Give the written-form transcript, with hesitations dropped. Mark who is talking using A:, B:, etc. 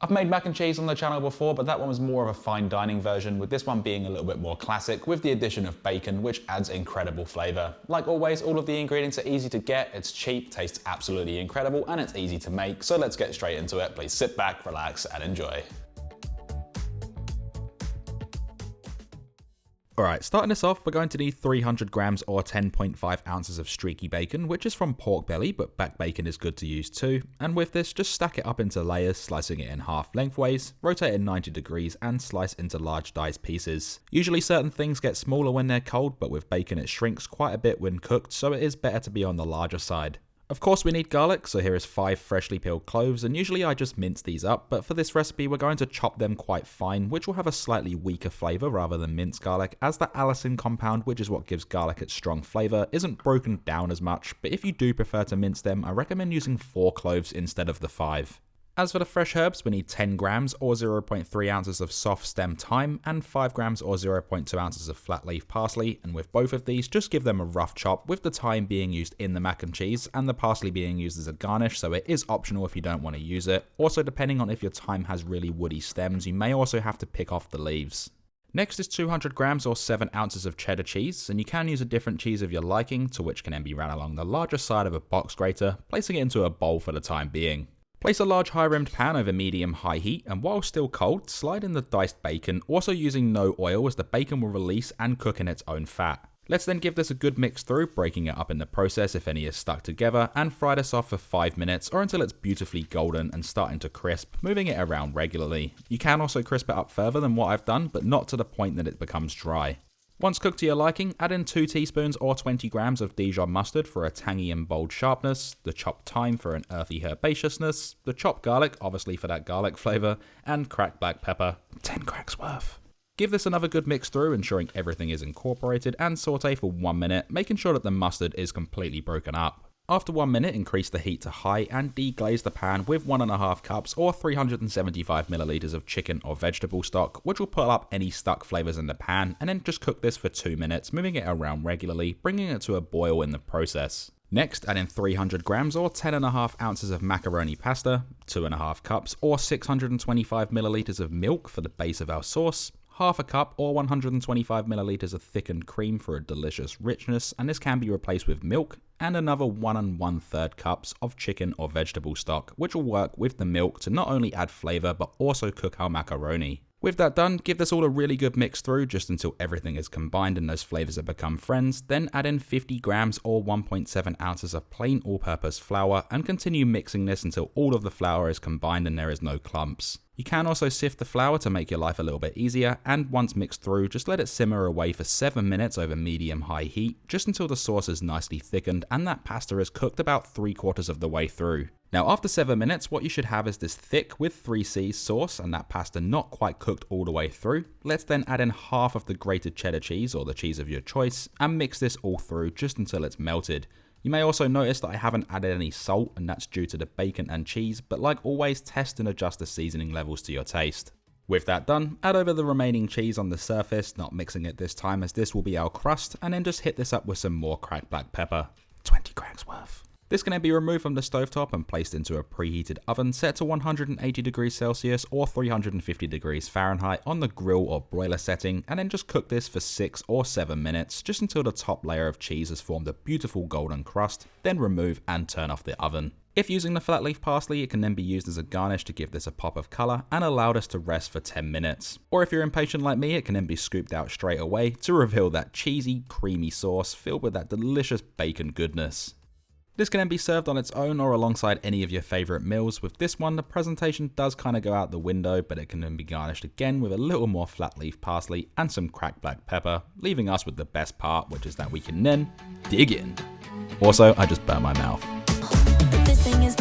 A: I've made mac and cheese on the channel before, but that one was more of a fine dining version, with this one being a little bit more classic, with the addition of bacon, which adds incredible flavour. Like always, all of the ingredients are easy to get, it's cheap, tastes absolutely incredible, and it's easy to make, so let's get straight into it. Please sit back, relax, and enjoy. Alright, starting this off, we're going to need 300 grams or 10.5 ounces of streaky bacon, which is from pork belly, but back bacon is good to use too. And with this, just stack it up into layers, slicing it in half lengthways, rotate it 90 degrees, and slice into large diced pieces. Usually certain things get smaller when they're cold, but with bacon it shrinks quite a bit when cooked, so it is better to be on the larger side. Of course we need garlic, so here is 5 freshly peeled cloves, and usually I just mince these up, but for this recipe we're going to chop them quite fine, which will have a slightly weaker flavour rather than minced garlic, as the allicin compound, which is what gives garlic its strong flavour, isn't broken down as much, but if you do prefer to mince them, I recommend using 4 cloves instead of the 5. As for the fresh herbs, we need 10 grams or 0.3 ounces of soft stem thyme and 5 grams or 0.2 ounces of flat leaf parsley, and with both of these just give them a rough chop, with the thyme being used in the mac and cheese and the parsley being used as a garnish, so it is optional if you don't want to use it. Also, depending on if your thyme has really woody stems, you may also have to pick off the leaves. Next is 200 grams or 7 ounces of cheddar cheese, and you can use a different cheese of your liking, to which can then be ran along the larger side of a box grater, placing it into a bowl for the time being. Place a large high-rimmed pan over medium-high heat, and while still cold, slide in the diced bacon, also using no oil as the bacon will release and cook in its own fat. Let's then give this a good mix through, breaking it up in the process if any is stuck together, and fry this off for 5 minutes or until it's beautifully golden and starting to crisp, moving it around regularly. You can also crisp it up further than what I've done, but not to the point that it becomes dry. Once cooked to your liking, add in 2 teaspoons or 20 grams of Dijon Mustard for a tangy and bold sharpness, the chopped thyme for an earthy herbaceousness, the chopped garlic, obviously for that garlic flavour, and cracked black pepper, 10 cracks worth. Give this another good mix through, ensuring everything is incorporated, and saute for 1 minute, making sure that the mustard is completely broken up. After 1 minute, increase the heat to high and deglaze the pan with 1.5 cups or 375 milliliters of chicken or vegetable stock, which will pull up any stuck flavors in the pan, and then just cook this for 2 minutes, moving it around regularly, bringing it to a boil in the process. Next, add in 300 grams or 10.5 ounces of macaroni pasta, 2.5 cups or 625 milliliters of milk for the base of our sauce, half a cup or 125 milliliters of thickened cream for a delicious richness, and this can be replaced with milk, and another 1 1/3 cups of chicken or vegetable stock, which will work with the milk to not only add flavour but also cook our macaroni. With that done, give this all a really good mix through just until everything is combined and those flavours have become friends, then add in 50 grams or 1.7 ounces of plain all-purpose flour and continue mixing this until all of the flour is combined and there is no clumps. You can also sift the flour to make your life a little bit easier, and once mixed through, just let it simmer away for 7 minutes over medium-high heat, just until the sauce is nicely thickened and that pasta is cooked about 3/4 of the way through. Now after 7 minutes, what you should have is this thick with 3 C's sauce and that pasta not quite cooked all the way through. Let's then add in half of the grated cheddar cheese or the cheese of your choice and mix this all through just until it's melted. You may also notice that I haven't added any salt, and that's due to the bacon and cheese, but like always, test and adjust the seasoning levels to your taste. With that done, add over the remaining cheese on the surface, not mixing it this time as this will be our crust, and then just hit this up with some more cracked black pepper. 20 cracks worth. This can then be removed from the stovetop and placed into a preheated oven set to 180 degrees Celsius or 350 degrees Fahrenheit on the grill or broiler setting, and then just cook this for 6 or 7 minutes, just until the top layer of cheese has formed a beautiful golden crust, then remove and turn off the oven. If using the flat leaf parsley, it can then be used as a garnish to give this a pop of colour and allow this to rest for 10 minutes. Or if you're impatient like me, it can then be scooped out straight away to reveal that cheesy, creamy sauce filled with that delicious bacon goodness. This can then be served on its own or alongside any of your favourite meals. With this one, the presentation does kind of go out the window, but it can then be garnished again with a little more flat leaf parsley and some cracked black pepper, leaving us with the best part, which is that we can then dig in. Also, I just burnt my mouth. This thing is